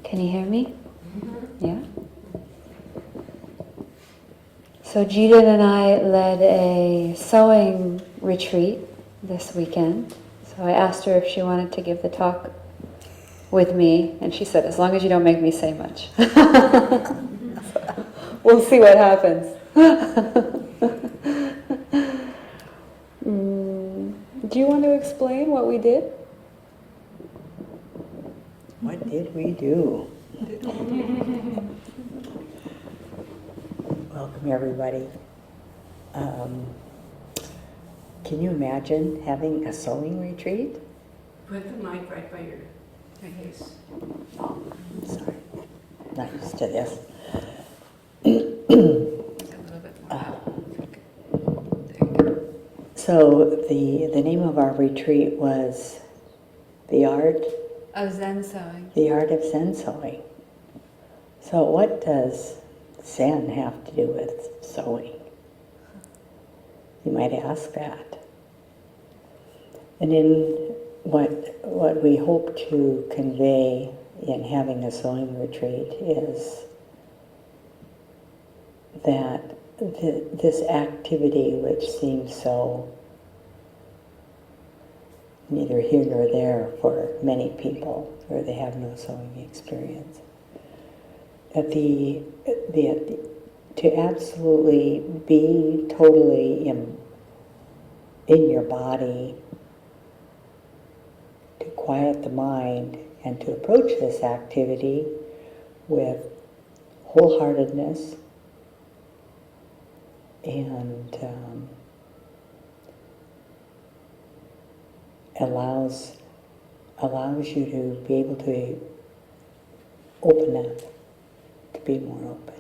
Can you hear me? Yeah? So Jiden and I led a sewing retreat this weekend. So I asked her if she wanted to give the talk with me, and she said, as long as you don't make me say much. We'll see what happens. Do you want to explain what we did? What did we do? Welcome, everybody. Can you imagine having a sewing retreat? Put the mic right by your face. Oh, sorry. Not used to this. So the name of our retreat was The Art Of Zen Sewing. The Art of Zen Sewing. So what does Zen have to do with sewing? You might ask that. And in what we hope to convey in having a sewing retreat is that this activity, which seems so neither here nor there for many people, or they have no sewing experience, that to absolutely be totally in your body, to quiet the mind, and to approach this activity with wholeheartedness and allows you to be able to open up, to be more open.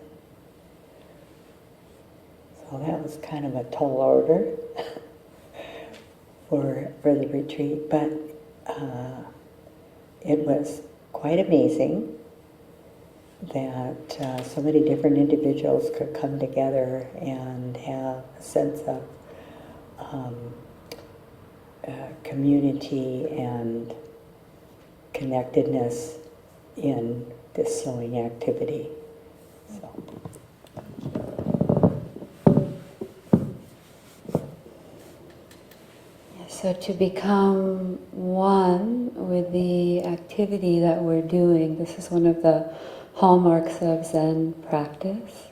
So that was kind of a tall order for the retreat, but it was quite amazing that so many different individuals could come together and have a sense of community and connectedness in this sewing activity. So to become one with the activity that we're doing, this is one of the hallmarks of Zen practice.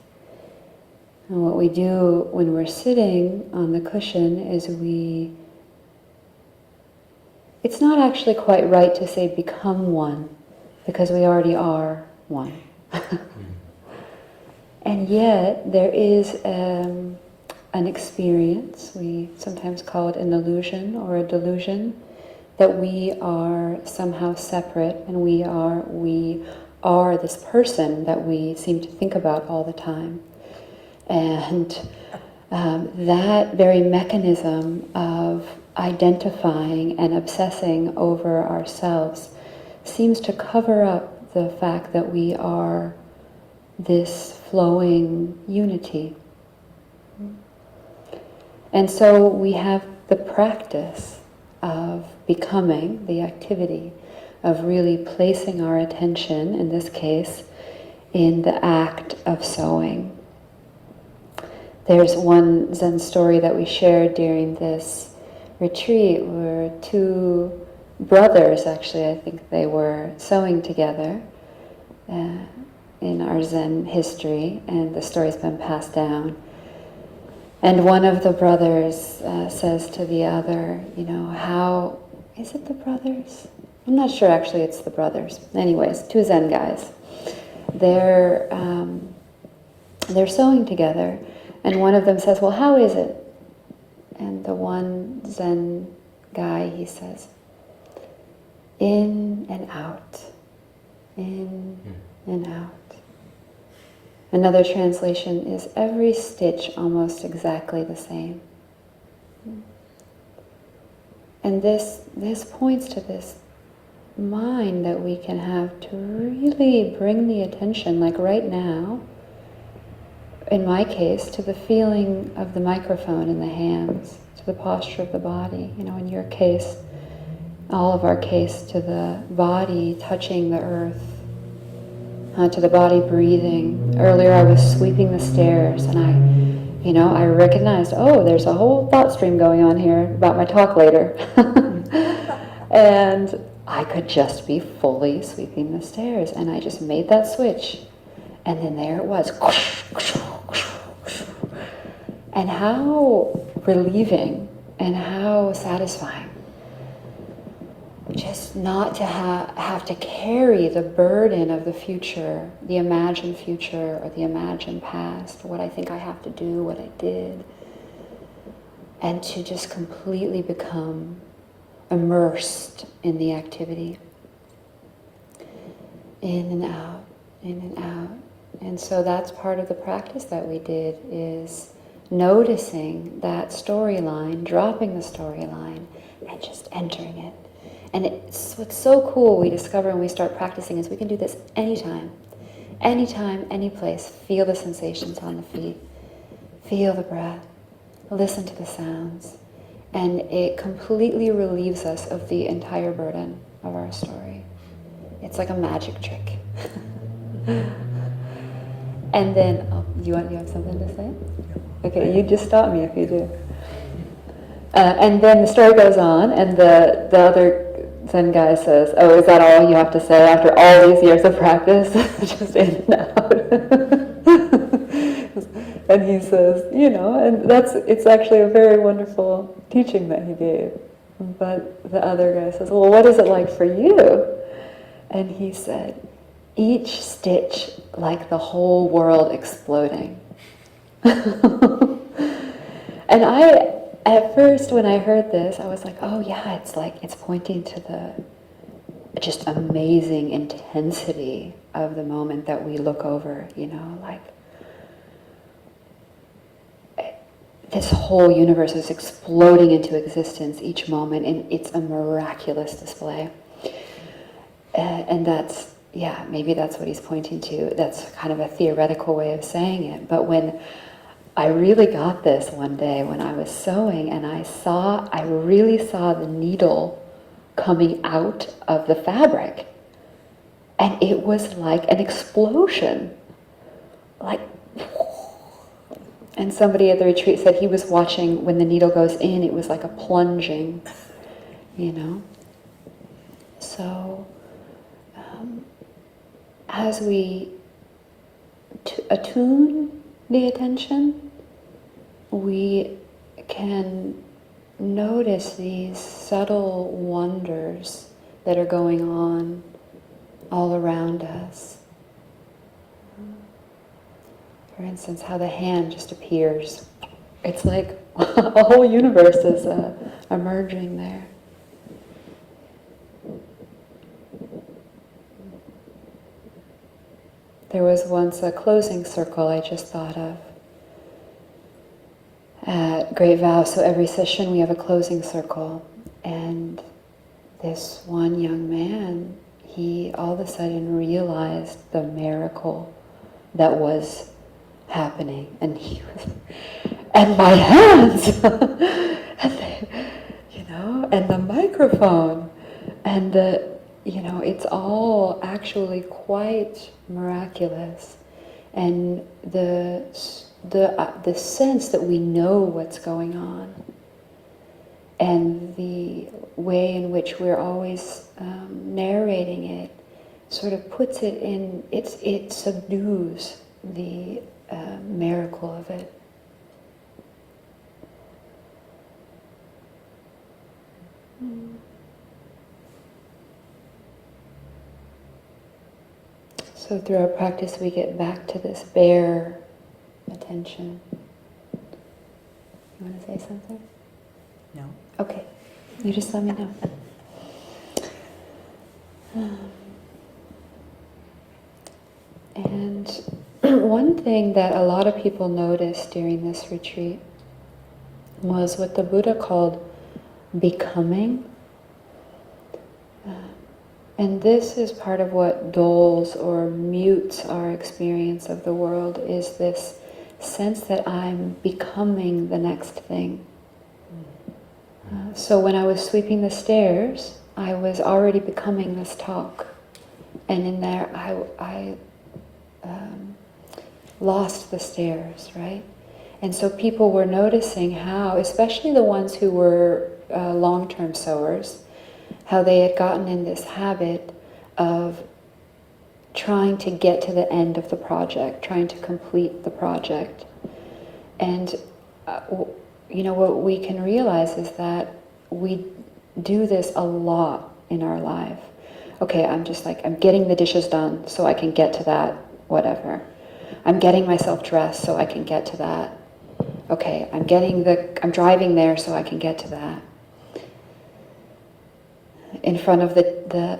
And what we do when we're sitting on the cushion is it's not actually quite right to say become one, because we already are one. And yet there is an experience, we sometimes call it an illusion or a delusion, that we are somehow separate and we are this person that we seem to think about all the time. And that very mechanism of identifying and obsessing over ourselves seems to cover up the fact that we are this flowing unity. And so we have the practice of becoming, the activity of really placing our attention, in this case, in the act of sewing. There's one Zen story that we shared during this retreat where two brothers, actually, I think they were sewing together in our Zen history, and the story's been passed down. And one of the brothers says to the other, how, is it the brothers? I'm not sure actually it's the brothers. Anyways, two Zen guys. They're sewing together, and one of them says, well, how is it? And the one Zen guy, he says, in and out, in and out. Another translation is every stitch almost exactly the same. And this points to this mind that we can have to really bring the attention, like right now, in my case, to the feeling of the microphone in the hands, to the posture of the body. In your case, all of our case, to the body touching the earth. to the body breathing. Earlier I was sweeping the stairs and I recognized, oh, there's a whole thought stream going on here about my talk later. And I could just be fully sweeping the stairs, and I just made that switch. And then there it was. And how relieving and how satisfying. Just not to have to carry the burden of the future, the imagined future or the imagined past, what I think I have to do, what I did. And to just completely become immersed in the activity. In and out, in and out. And so that's part of the practice that we did, is noticing that storyline, dropping the storyline, and just entering it. And what's so cool we discover when we start practicing is we can do this anytime, any place. Feel the sensations on the feet, feel the breath, listen to the sounds, and it completely relieves us of the entire burden of our story. It's like a magic trick. And then, you have something to say? Okay, you just stop me if you do. And then the story goes on, and the other Zen guy says, oh, is that all you have to say after all these years of practice? Just in and out. And he says, and it's actually a very wonderful teaching that he gave. But the other guy says, well, what is it like for you? And he said, each stitch like the whole world exploding. And at first when I heard this, I was like, oh yeah, it's pointing to the just amazing intensity of the moment that we look over, like this whole universe is exploding into existence each moment, and it's a miraculous display. And that's, maybe that's what he's pointing to. That's kind of a theoretical way of saying it. But when I really got this one day when I was sewing, and I really saw the needle coming out of the fabric. And it was like an explosion. And somebody at the retreat said he was watching when the needle goes in, it was like a plunging, So, as we attune the attention, we can notice these subtle wonders that are going on all around us. For instance, how the hand just appears. It's like a whole universe is emerging there. There was once a closing circle I just thought of at Great Vow. So every session we have a closing circle. And this one young man, he all of a sudden realized the miracle that was happening. And he was, and my hands, and the microphone, and it's all actually quite miraculous. And the sense that we know what's going on, and the way in which we're always narrating it, sort of puts it in. It subdues the miracle of it. So through our practice, we get back to this bare attention. You want to say something? No. Okay. You just let me know. And one thing that a lot of people noticed during this retreat was what the Buddha called becoming. And this is part of what dulls or mutes our experience of the world, is this sense that I'm becoming the next thing. So when I was sweeping the stairs, I was already becoming this talk. And in there, I lost the stairs, right? And so people were noticing how, especially the ones who were long-term sowers, how they had gotten in this habit of trying to get to the end of the project, trying to complete the project. And what we can realize is that we do this a lot in our life. Okay, I'm getting the dishes done so I can get to that, whatever. I'm getting myself dressed so I can get to that. Okay, I'm driving there so I can get to that. In front of the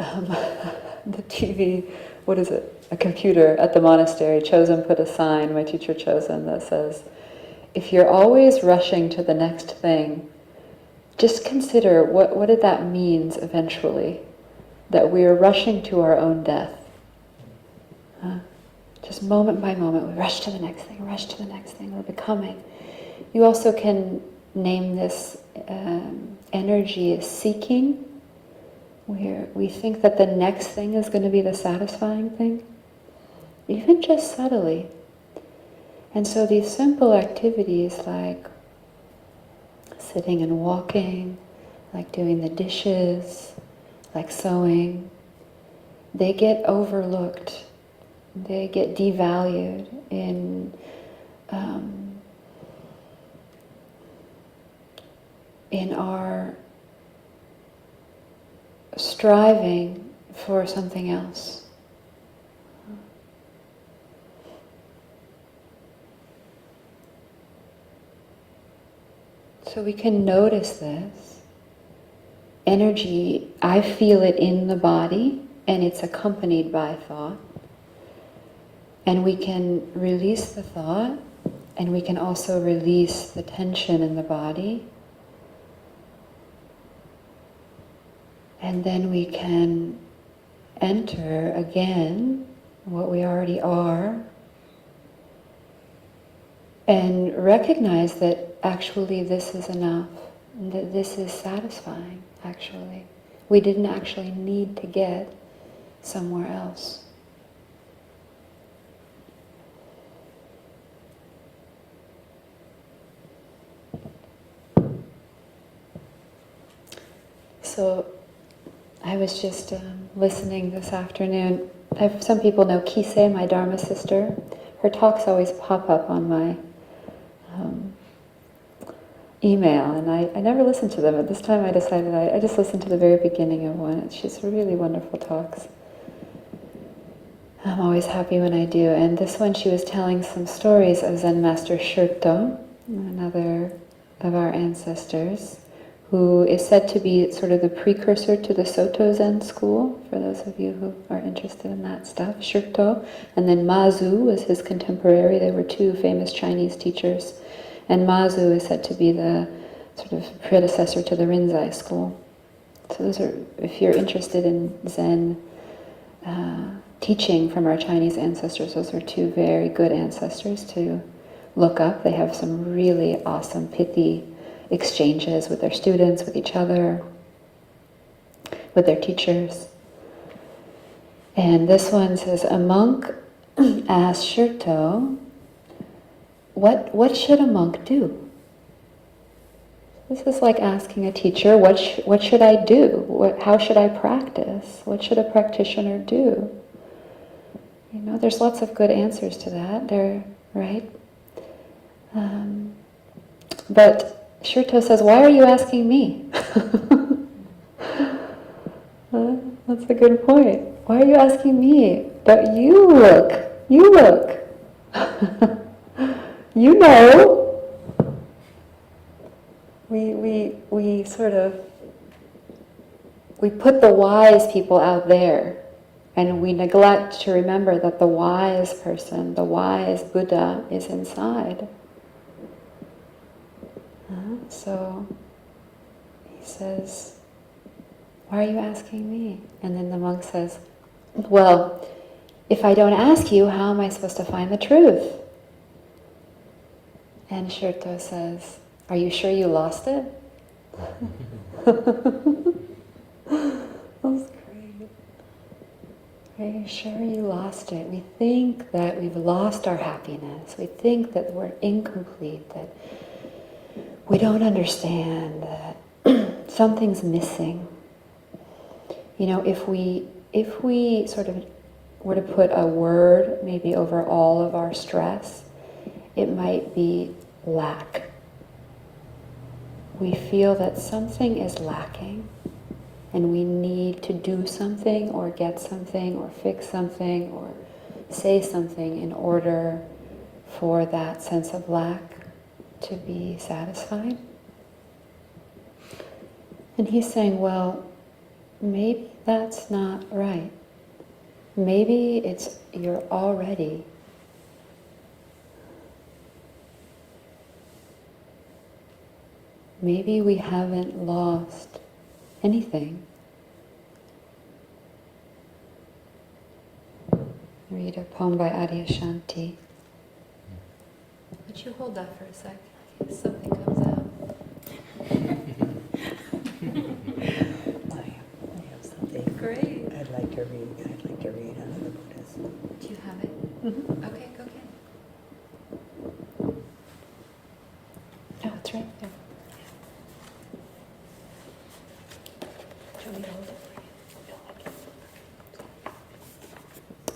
TV, what is it? A computer at the monastery, Chosen put a sign, my teacher Chosen, that says, if you're always rushing to the next thing, just consider what did that means eventually, that we are rushing to our own death. Just moment by moment, we rush to the next thing, rush to the next thing, we're becoming. You also can name this energy as seeking, where we think that the next thing is going to be the satisfying thing, even just subtly. And so these simple activities like sitting and walking, like doing the dishes, like sewing, they get overlooked. They get devalued in our striving for something else. So we can notice this energy. I feel it in the body, and it's accompanied by thought. And we can release the thought, and we can also release the tension in the body. And then we can enter again what we already are and recognize that actually this is enough, that this is satisfying, actually. We didn't actually need to get somewhere else. So I was just listening this afternoon. Some people know Kisei, my Dharma sister. Her talks always pop up on my email, and I never listened to them, but this time I decided I just listened to the very beginning of one. She's really wonderful talks. I'm always happy when I do. And this one she was telling some stories of Zen Master Shurto, another of our ancestors, who is said to be sort of the precursor to the Soto Zen school, for those of you who are interested in that stuff. Shurto, and then Mazu was his contemporary. They were two famous Chinese teachers. And Mazu is said to be the sort of predecessor to the Rinzai school. So those are, if you're interested in Zen teaching from our Chinese ancestors, those are two very good ancestors to look up. They have some really awesome, pithy exchanges with their students, with each other, with their teachers. And this one says, a monk asked Shurto, what should a monk do? This is like asking a teacher, what should I do? How should I practice? What should a practitioner do? You know, there's lots of good answers to that. Right? But Shurto says, why are you asking me? That's a good point. Why are you asking me? But you look. You know. We put the wise people out there, and we neglect to remember that the wise person, the wise Buddha, is inside. So he says, why are you asking me? And then the monk says, well, if I don't ask you, how am I supposed to find the truth? And Shurto says, are you sure you lost it? That's great. Are you sure you lost it? We think that we've lost our happiness. We think that we're incomplete, that we don't understand, that something's missing. You know, if we sort of were to put a word maybe over all of our stress, it might be lack. We feel that something is lacking, and we need to do something or get something or fix something or say something in order for that sense of lack to be satisfied. And he's saying, well, maybe that's not right. Maybe you're already maybe we haven't lost anything. Read a poem by Adyashanti. Would you hold that for a sec? In case something comes out. I have something. Great. I'd like to read out of the Buddhist. Do you have it? Mm-hmm. Okay, go get it. Oh, it's right there. Do you want me to hold it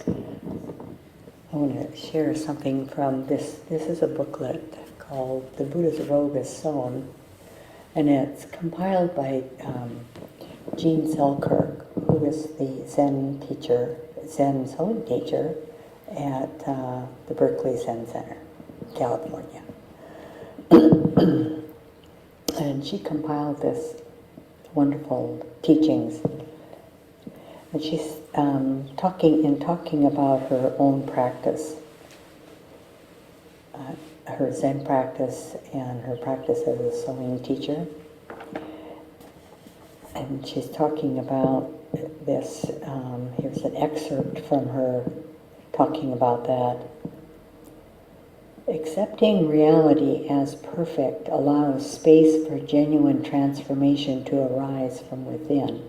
for you? I want to share something from this. This is a booklet called The Buddha's Robe is Sewn, and it's compiled by Gene Selkirk, who is the Zen sewing teacher at the Berkeley Zen Center, California. And she compiled this wonderful teachings. And she's talking about her own practice, her Zen practice and her practice as a sewing teacher. And she's talking about this, here's an excerpt from her talking about that. Accepting reality as perfect allows space for genuine transformation to arise from within.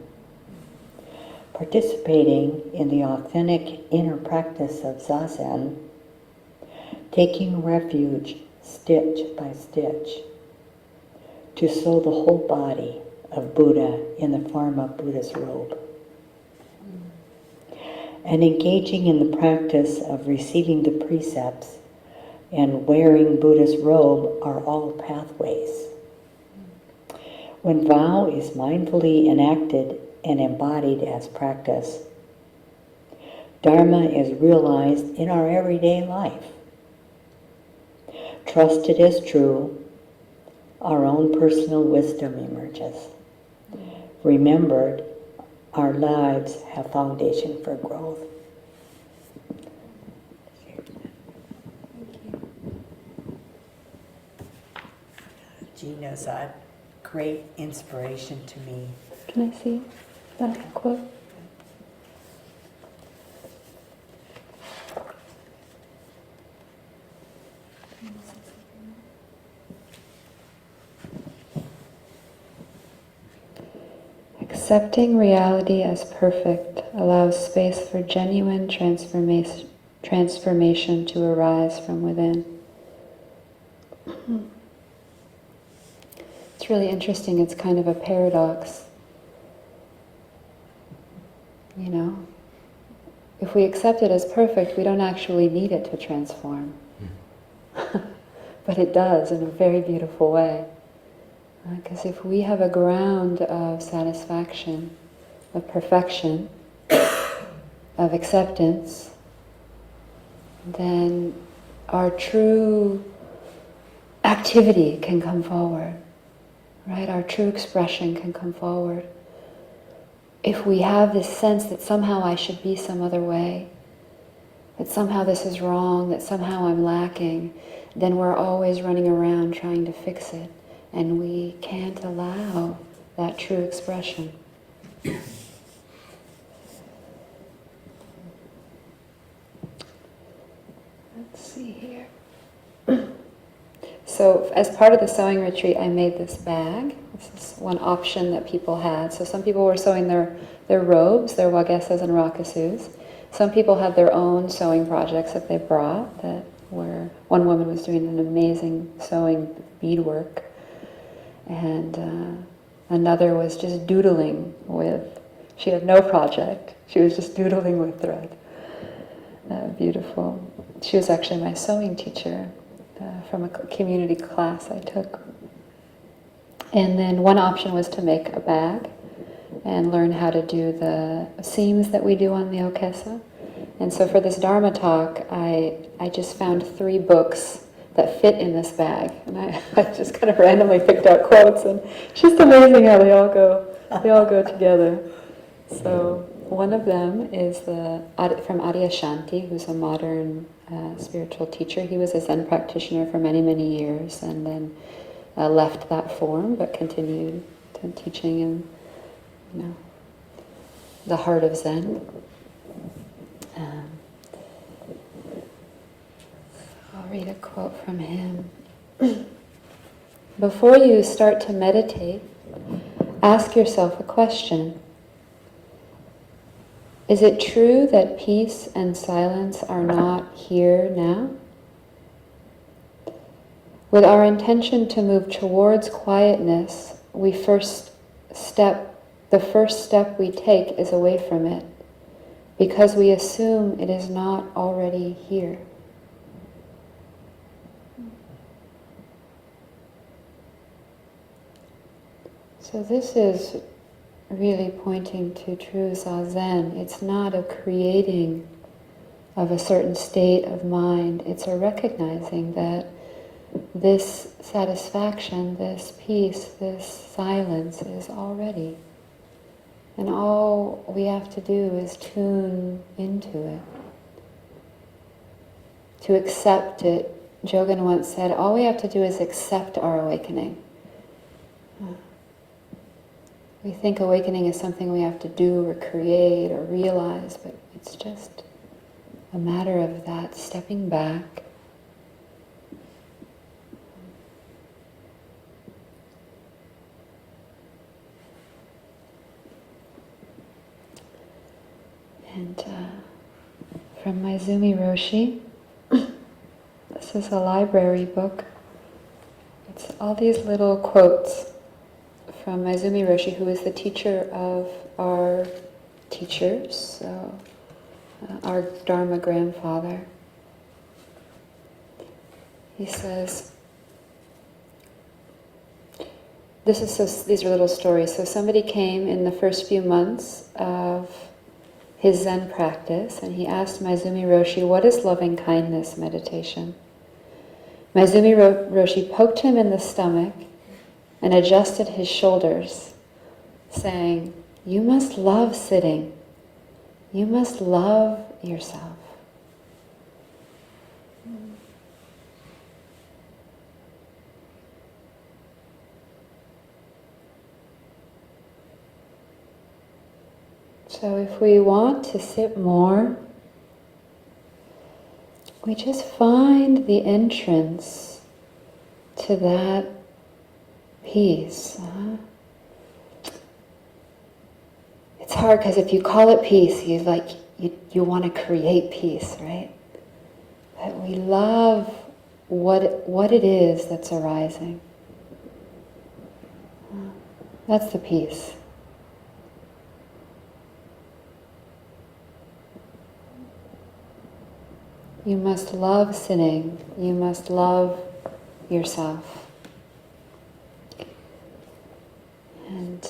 Participating in the authentic inner practice of Zazen, taking refuge stitch by stitch, to sew the whole body of Buddha in the form of Buddha's robe. And engaging in the practice of receiving the precepts and wearing Buddha's robe are all pathways. When vow is mindfully enacted and embodied as practice, Dharma is realized in our everyday life. Trusted as true, our own personal wisdom emerges. Remembered, our lives have foundation for growth. Gina's a great inspiration to me. Can I see that quote? Accepting reality as perfect allows space for genuine transformation to arise from within. It's really interesting. It's kind of a paradox. You know, if we accept it as perfect, we don't actually need it to transform. But it does in a very beautiful way. Because if we have a ground of satisfaction, of perfection, of acceptance, then our true activity can come forward, right? Our true expression can come forward. If we have this sense that somehow I should be some other way, that somehow this is wrong, that somehow I'm lacking, then we're always running around trying to fix it. And we can't allow that true expression. Let's see here. So as part of the sewing retreat, I made this bag. This is one option that people had. So some people were sewing their robes, their wagesas and rakusus. Some people had their own sewing projects that they brought that were, one woman was doing an amazing sewing beadwork, and another was just doodling with, she had no project, she was just doodling with thread. Beautiful. She was actually my sewing teacher from a community class I took. And then one option was to make a bag and learn how to do the seams that we do on the okesa. And so for this Dharma talk, I just found 3 books that fit in this bag. And I just kind of randomly picked out quotes, and it's just amazing how they all go together. So one of them is from Adyashanti, who's a modern spiritual teacher. He was a Zen practitioner for many, many years, and then left that form, but continued teaching in, the heart of Zen. I'll read a quote from him. Before you start to meditate, ask yourself a question. Is it true that peace and silence are not here now? With our intention to move towards quietness, the first step we take is away from it, because we assume it is not already here. So this is really pointing to true Zazen. It's not a creating of a certain state of mind. It's a recognizing that this satisfaction, this peace, this silence is already. And all we have to do is tune into it. To accept it. Jogan once said, all we have to do is accept our awakening. We think awakening is something we have to do or create or realize, but it's just a matter of that stepping back. And from Maizumi Roshi, this is a library book. It's all these little quotes from Maizumi Roshi, who is the teacher of our teachers, so our Dharma grandfather. He says, these are little stories. So somebody came in the first few months of his Zen practice, and he asked Maizumi Roshi, what is loving kindness meditation? Maizumi Roshi poked him in the stomach and adjusted his shoulders, saying, you must love sitting. You must love yourself. So if we want to sit more, we just find the entrance to that peace. It's hard because if you call it peace, you want to create peace, right? But we love what it is that's arising. That's the peace. You must love sitting. You must love yourself. And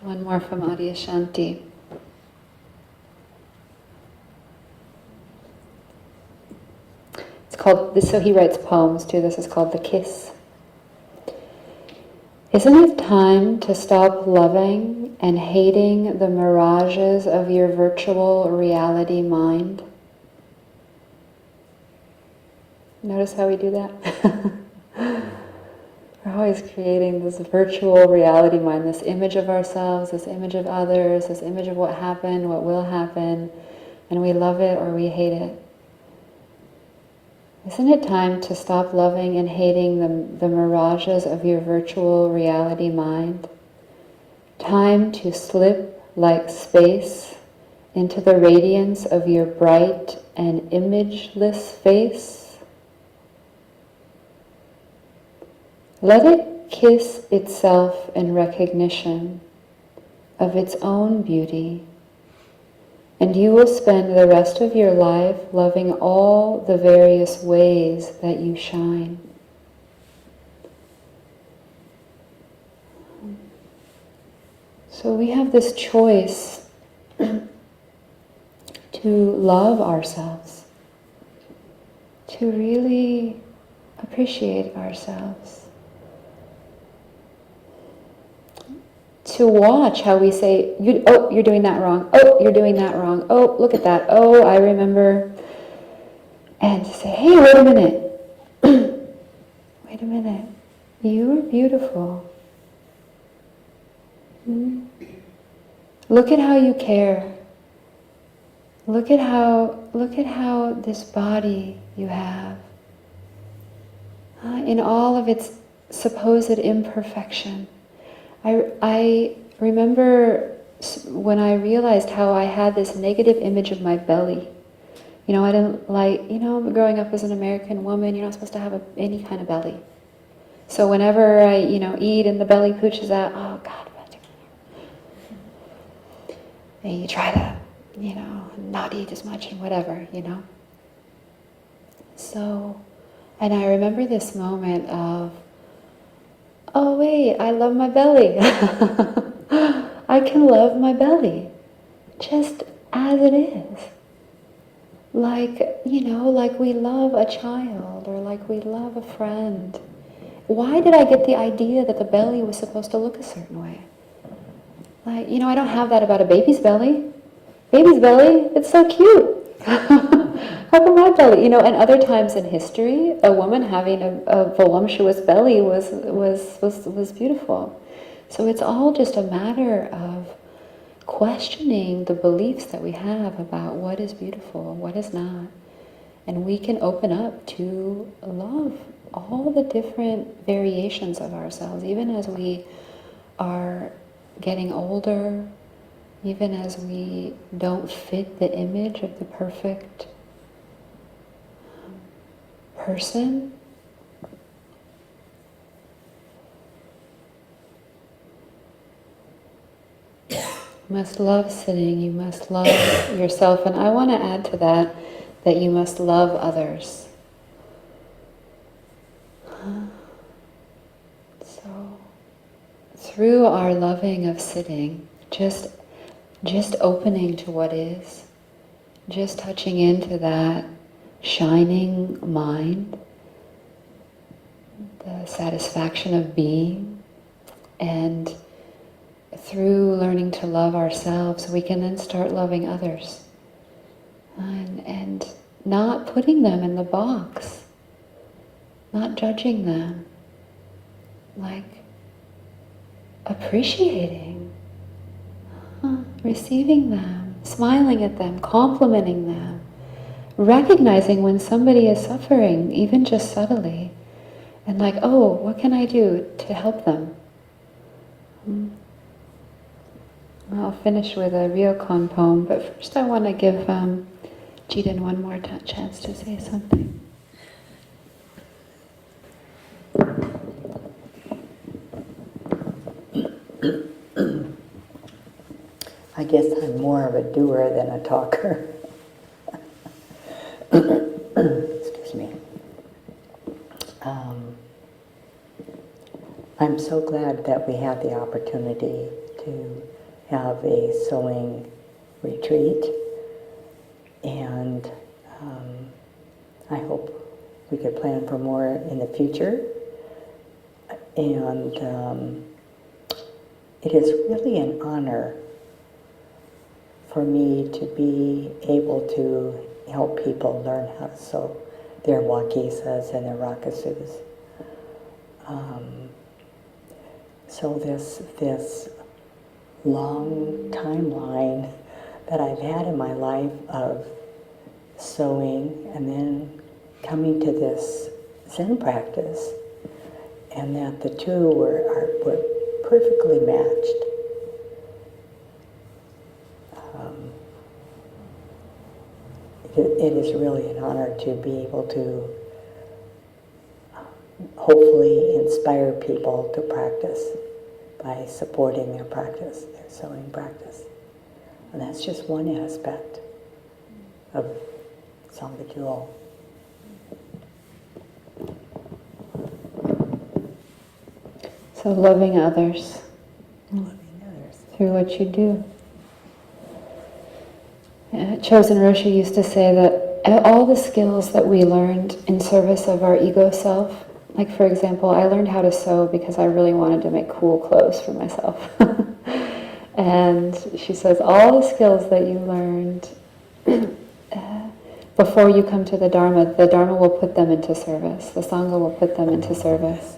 one more from Adyashanti. It's called, so he writes poems too, this is called The Kiss. Isn't it time to stop loving and hating the mirages of your virtual reality mind? Notice how we do that? We're always creating this virtual reality mind, this image of ourselves, this image of others, this image of what happened, what will happen, and we love it or we hate it. Isn't it time to stop loving and hating the mirages of your virtual reality mind? Time to slip like space into the radiance of your bright and imageless face. Let it kiss itself in recognition of its own beauty, and you will spend the rest of your life loving all the various ways that you shine. So we have this choice to love ourselves, to really appreciate ourselves, to watch how we say, oh, you're doing that wrong, oh, you're doing that wrong, oh, look at that, oh, I remember, and to say, hey, wait a minute, wait a minute, you are beautiful. Look at how you care. Look at how this body you have, in all of its supposed imperfection. I remember when I realized how I had this negative image of my belly. You know, I didn't like, growing up as an American woman, you're not supposed to have any kind of belly. So whenever I, eat and the belly pooches out, oh God, and you try to, not eat as much and whatever, So, and I remember this moment of, oh wait, I love my belly. I can love my belly just as it is. Like, like we love a child or like we love a friend. Why did I get the idea that the belly was supposed to look a certain way? Like, I don't have that about a baby's belly. Baby's belly, it's so cute. How come my belly? And other times in history, a woman having a voluptuous belly was beautiful. So it's all just a matter of questioning the beliefs that we have about what is beautiful, what is not. And we can open up to love all the different variations of ourselves, even as we are getting older, even as we don't fit the image of the perfect person. You must love sitting, you must love yourself, and I want to add to that you must love others. So, through our loving of sitting, just opening to what is, just touching into that shining mind, the satisfaction of being, and through learning to love ourselves, we can then start loving others. And not putting them in the box, not judging them, like appreciating, receiving them, smiling at them, complimenting them, recognizing when somebody is suffering, even just subtly, and like, oh, what can I do to help them? I'll finish with a Ryokan poem, but first I want to give Jiden one more chance to say something. I guess I'm more of a doer than a talker. Excuse me. I'm so glad that we had the opportunity to have a sewing retreat, and I hope we could plan for more in the future. And it is really an honor for me to be able to help people learn how to sew their wakisas and their rakusus. So this long timeline that I've had in my life of sewing and then coming to this Zen practice, and that the two were perfectly matched. it is really an honor to be able to hopefully inspire people to practice by supporting their practice, their sewing practice. And that's just one aspect of Sangha. So loving others Loving others. through what you do. Chosen Roshi used to say that all the skills that we learned in service of our ego self, like for example, I learned how to sew because I really wanted to make cool clothes for myself. And she says all the skills that you learned before you come to the Dharma will put them into service. The Sangha will put them into service.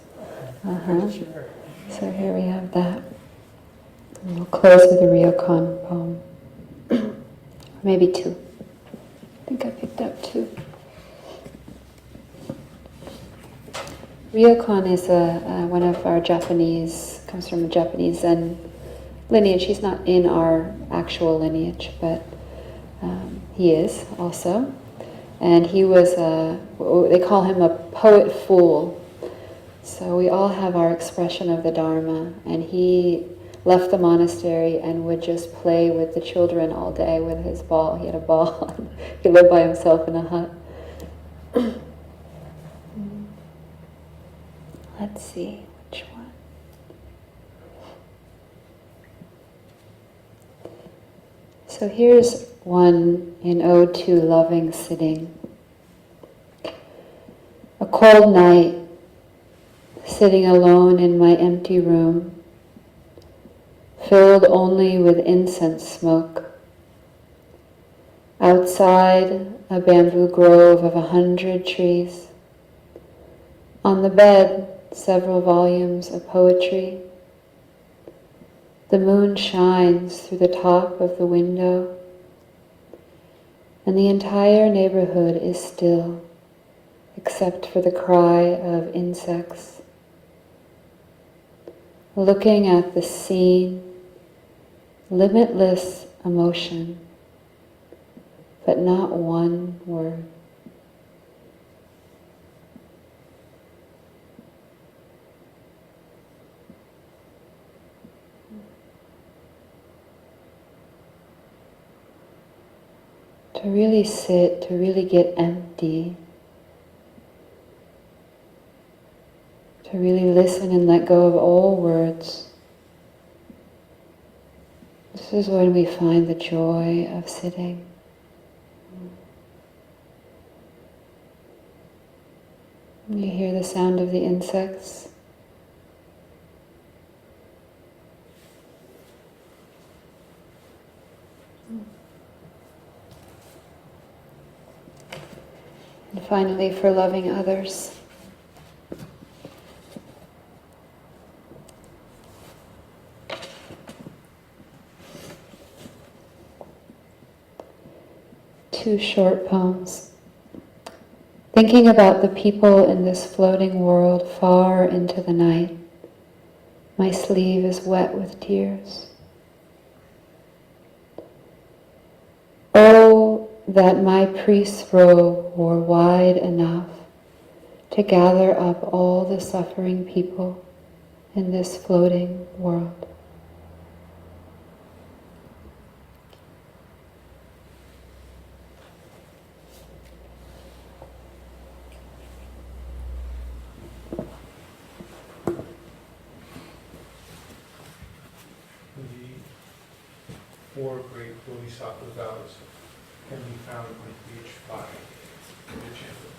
Sure. So here we have that. And we'll close with a Ryokan poem. Maybe two. I think I picked up two. Ryokan is one of our Japanese, comes from a Japanese Zen lineage. He's not in our actual lineage, but he is also. And he was, they call him a poet fool. So we all have our expression of the Dharma, and he left the monastery and would just play with the children all day with his ball. He had a ball. He lived by himself in a hut. Let's see, which one? So here's one in Ode to Loving Sitting. A cold night, sitting alone in my empty room, filled only with incense smoke. Outside, a bamboo grove of 100 trees. On the bed, several volumes of poetry. The moon shines through the top of the window, and the entire neighborhood is still, except for the cry of insects. Looking at the scene, limitless emotion, but not one word. To really sit, to really get empty, to really listen and let go of all words. This is when we find the joy of sitting. You hear the sound of the insects. And finally, for loving others. Two short poems. Thinking about the people in this floating world far into the night, my sleeve is wet with tears. Oh, that my priest's robe were wide enough to gather up all the suffering people in this floating world. The four great Bodhisattva vows can be found on page 5 of the Chamber.